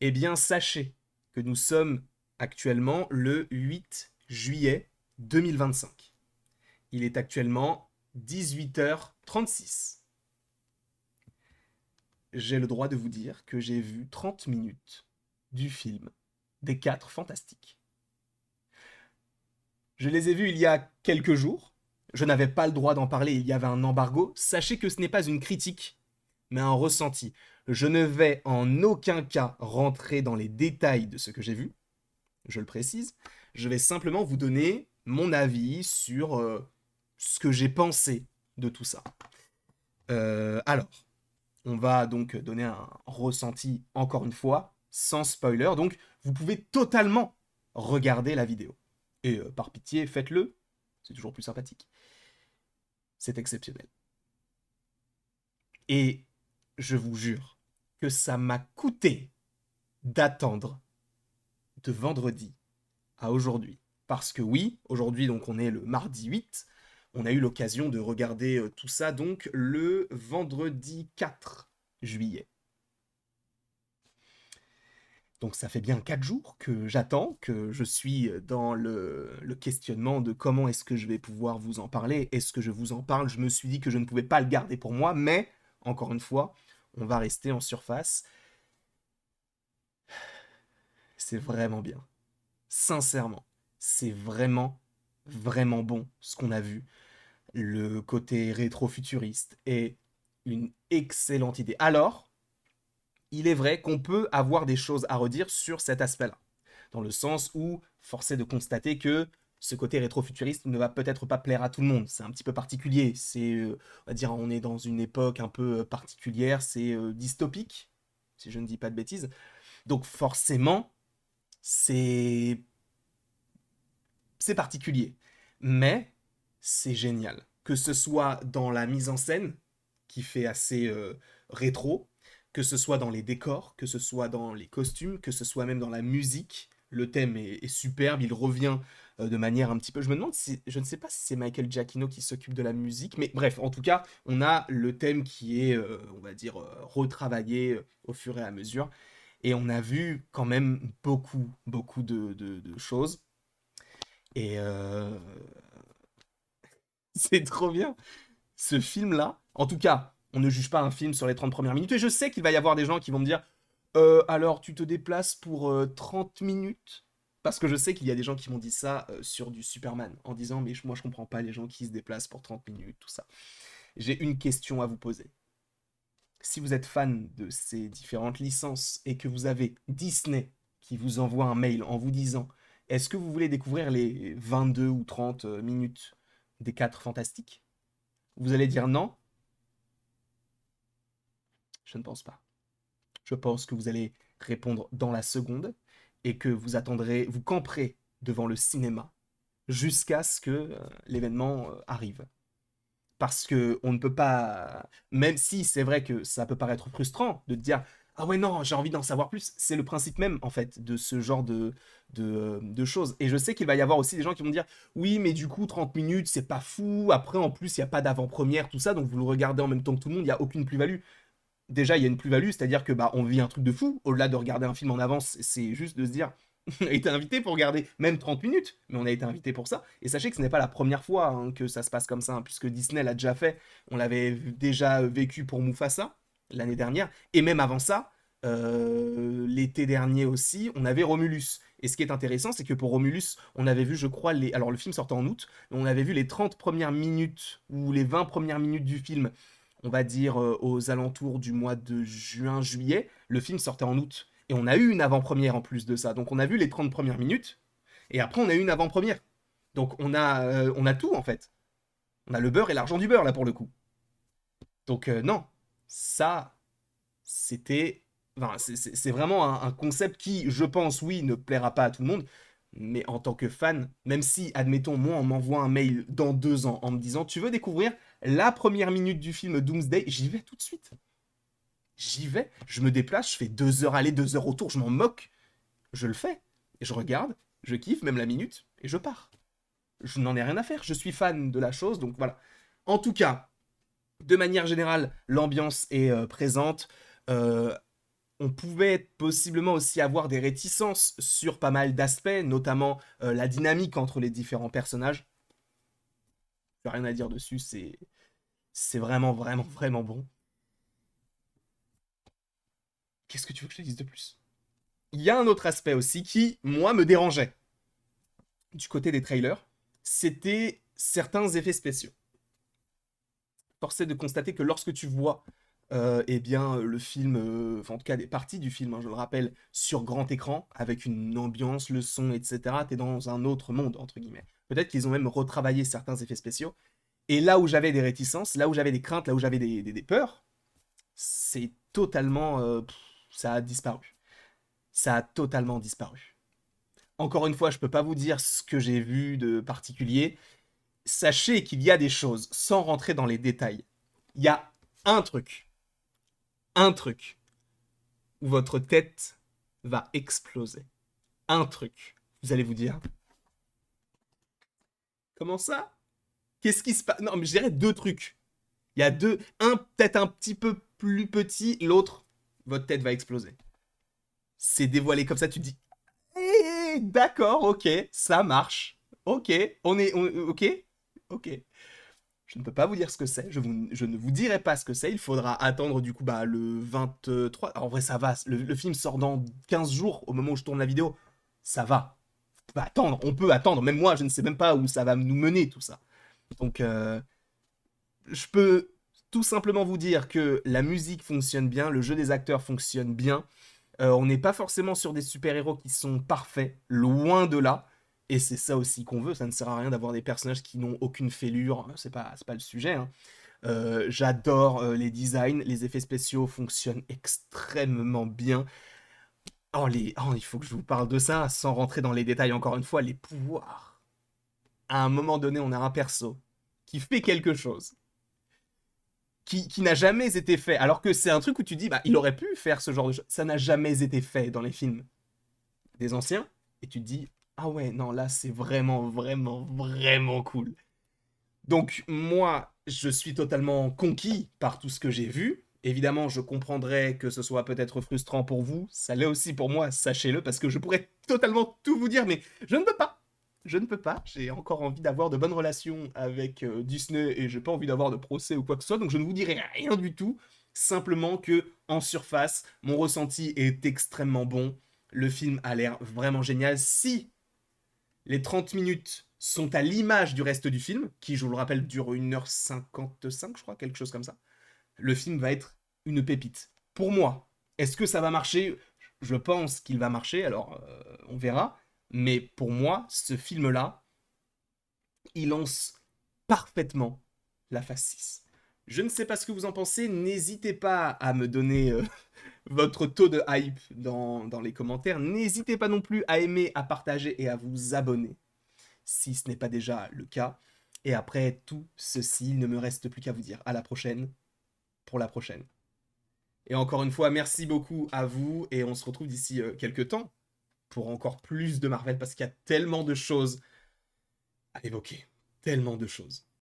Eh bien, sachez que nous sommes actuellement le 8 juillet 2025. Il est actuellement 18h36. J'ai le droit de vous dire que j'ai vu 30 minutes du film des 4 Fantastiques. Je les ai vus il y a quelques jours. Je n'avais pas le droit d'en parler, il y avait un embargo. Sachez que ce n'est pas une critique, mais un ressenti. Je ne vais en aucun cas rentrer dans les détails de ce que j'ai vu, je le précise. Je vais simplement vous donner mon avis sur ce que j'ai pensé de tout ça. Alors, on va donc donner un ressenti encore une fois, sans spoiler. Donc, vous pouvez totalement regarder la vidéo. Et par pitié, faites-le. C'est toujours plus sympathique. C'est exceptionnel. Et je vous jure que ça m'a coûté d'attendre de vendredi à aujourd'hui. Parce que oui, aujourd'hui, donc on est le mardi 8, on a eu l'occasion de regarder tout ça donc le vendredi 4 juillet. Donc ça fait bien 4 jours que j'attends, que je suis dans le questionnement de comment est-ce que je vais pouvoir vous en parler. Est-ce que je vous en parle? Je me suis dit que je ne pouvais pas le garder pour moi, mais encore une fois, on va rester en surface. C'est vraiment bien. Sincèrement, c'est vraiment, vraiment bon ce qu'on a vu. Le côté rétro-futuriste est une excellente idée. Alors, il est vrai qu'on peut avoir des choses à redire sur cet aspect-là. Dans le sens où, force est de constater que ce côté rétro-futuriste ne va peut-être pas plaire à tout le monde. C'est un petit peu particulier. C'est, on va dire, on est dans une époque un peu particulière. C'est dystopique, si je ne dis pas de bêtises. Donc forcément, c'est c'est particulier. Mais c'est génial. Que ce soit dans la mise en scène, qui fait assez rétro, que ce soit dans les décors, que ce soit dans les costumes, que ce soit même dans la musique. Le thème est superbe, il revient de manière un petit peu... Je me demande si... Je ne sais pas si c'est Michael Giacchino qui s'occupe de la musique, mais bref, en tout cas, on a le thème qui est, on va dire, retravaillé au fur et à mesure. Et on a vu quand même beaucoup, beaucoup de choses. Et c'est trop bien. Ce film-là, en tout cas, on ne juge pas un film sur les 30 premières minutes. Et je sais qu'il va y avoir des gens qui vont me dire alors tu te déplaces pour 30 minutes. Parce que je sais qu'il y a des gens qui m'ont dit ça sur du Superman, en disant mais moi je comprends pas les gens qui se déplacent pour 30 minutes, tout ça. J'ai une question à vous poser. Si vous êtes fan de ces différentes licences et que vous avez Disney qui vous envoie un mail en vous disant est-ce que vous voulez découvrir les 22 ou 30 minutes des 4 fantastiques? Vous allez dire non? Je ne pense pas. Je pense que vous allez répondre dans la seconde et que vous attendrez, vous camperez devant le cinéma jusqu'à ce que l'événement arrive. Parce que on ne peut pas, même si c'est vrai que ça peut paraître frustrant de te dire ah ouais non j'ai envie d'en savoir plus, c'est le principe même en fait de ce genre de choses. Et je sais qu'il va y avoir aussi des gens qui vont dire oui mais du coup 30 minutes c'est pas fou, après en plus il n'y a pas d'avant-première tout ça donc vous le regardez en même temps que tout le monde, il n'y a aucune plus-value. Déjà il y a une plus-value, c'est-à-dire que bah on vit un truc de fou, au-delà de regarder un film en avance, c'est juste de se dire on a été invité pour regarder même 30 minutes, mais on a été invité pour ça. Et sachez que ce n'est pas la première fois que ça se passe comme ça, puisque Disney l'a déjà fait. On l'avait déjà vécu pour Mufasa l'année dernière, et même avant ça, l'été dernier aussi, on avait Romulus. Et ce qui est intéressant, c'est que pour Romulus, on avait vu, je crois, les... Alors le film sortait en août, mais on avait vu les 30 premières minutes ou les 20 premières minutes du film, on va dire aux alentours du mois de juin-juillet. Le film sortait en août. Et on a eu une avant-première en plus de ça. Donc on a vu les 30 premières minutes, et après on a eu une avant-première. Donc on a tout en fait. On a le beurre et l'argent du beurre là pour le coup. Donc non, ça, c'était... Enfin, c'est vraiment un concept qui, je pense, oui, ne plaira pas à tout le monde. Mais en tant que fan, même si, admettons, moi, on m'envoie un mail dans 2 ans en me disant, tu veux découvrir la première minute du film Doomsday, j'y vais tout de suite. J'y vais, je me déplace, je fais 2 heures aller, 2 heures retour, je m'en moque. Je le fais. Et je regarde, je kiffe, même la minute, et je pars. Je n'en ai rien à faire, je suis fan de la chose, donc voilà. En tout cas, de manière générale, l'ambiance est présente. Euh, on pouvait possiblement aussi avoir des réticences sur pas mal d'aspects, notamment la dynamique entre les différents personnages. Je n'ai rien à dire dessus, c'est vraiment, vraiment, vraiment bon. Qu'est-ce que tu veux que je te dise de plus? Il y a un autre aspect aussi qui, moi, me dérangeait du côté des trailers, c'était certains effets spéciaux. Force est de constater que lorsque tu vois eh bien, le film, enfin en tout cas des parties du film, hein, je le rappelle, sur grand écran, avec une ambiance, le son, etc., t'es dans un autre monde, entre guillemets. Peut-être qu'ils ont même retravaillé certains effets spéciaux. Et là où j'avais des réticences, là où j'avais des craintes, là où j'avais des peurs, c'est totalement... ça a disparu. Ça a totalement disparu. Encore une fois, je peux pas vous dire ce que j'ai vu de particulier. Sachez qu'il y a des choses, sans rentrer dans les détails. Il y a un truc, un truc, où votre tête va exploser. Un truc. Vous allez vous dire, comment ça? Qu'est-ce qui se passe? Non, mais je dirais deux trucs. Il y a deux, un peut-être un petit peu plus petit, l'autre, votre tête va exploser. C'est dévoilé comme ça, tu te dis, d'accord, ok, ça marche. Ok, ok, ok. Je ne peux pas vous dire ce que c'est, je ne vous dirai pas ce que c'est, il faudra attendre du coup bah, le 23... En vrai ça va, le film sort dans 15 jours au moment où je tourne la vidéo. Ça va. On peut attendre, même moi je ne sais même pas où ça va nous mener tout ça. Donc je peux tout simplement vous dire que la musique fonctionne bien, le jeu des acteurs fonctionne bien. On n'est pas forcément sur des super-héros qui sont parfaits, loin de là. Et c'est ça aussi qu'on veut, ça ne sert à rien d'avoir des personnages qui n'ont aucune fêlure, c'est pas le sujet, hein. J'adore les designs, les effets spéciaux fonctionnent extrêmement bien. Il faut que je vous parle de ça, sans rentrer dans les détails encore une fois, les pouvoirs. À un moment donné, on a un perso qui fait quelque chose, qui n'a jamais été fait, alors que c'est un truc où tu dis, bah, il aurait pu faire ce genre de choses. Ça n'a jamais été fait dans les films des anciens, et tu te dis, ah ouais, non, là, c'est vraiment, vraiment, vraiment cool. Donc moi, je suis totalement conquis par tout ce que j'ai vu. Évidemment, je comprendrais que ce soit peut-être frustrant pour vous. Ça l'est aussi pour moi, sachez-le, parce que je pourrais totalement tout vous dire, mais je ne peux pas. Je ne peux pas. J'ai encore envie d'avoir de bonnes relations avec Disney et j'ai pas envie d'avoir de procès ou quoi que ce soit, donc je ne vous dirai rien du tout. Simplement que, en surface, mon ressenti est extrêmement bon. Le film a l'air vraiment génial. Si les 30 minutes sont à l'image du reste du film, qui, je vous le rappelle, dure 1h55, je crois, quelque chose comme ça. Le film va être une pépite. Pour moi, est-ce que ça va marcher? Je pense qu'il va marcher, alors on verra. Mais pour moi, ce film-là, il lance parfaitement la phase 6. Je ne sais pas ce que vous en pensez, n'hésitez pas à me donner votre taux de hype dans les commentaires. N'hésitez pas non plus à aimer, à partager et à vous abonner si ce n'est pas déjà le cas. Et après tout ceci, il ne me reste plus qu'à vous dire à la prochaine pour la prochaine. Et encore une fois, merci beaucoup à vous et on se retrouve d'ici quelques temps pour encore plus de Marvel parce qu'il y a tellement de choses à évoquer. Tellement de choses.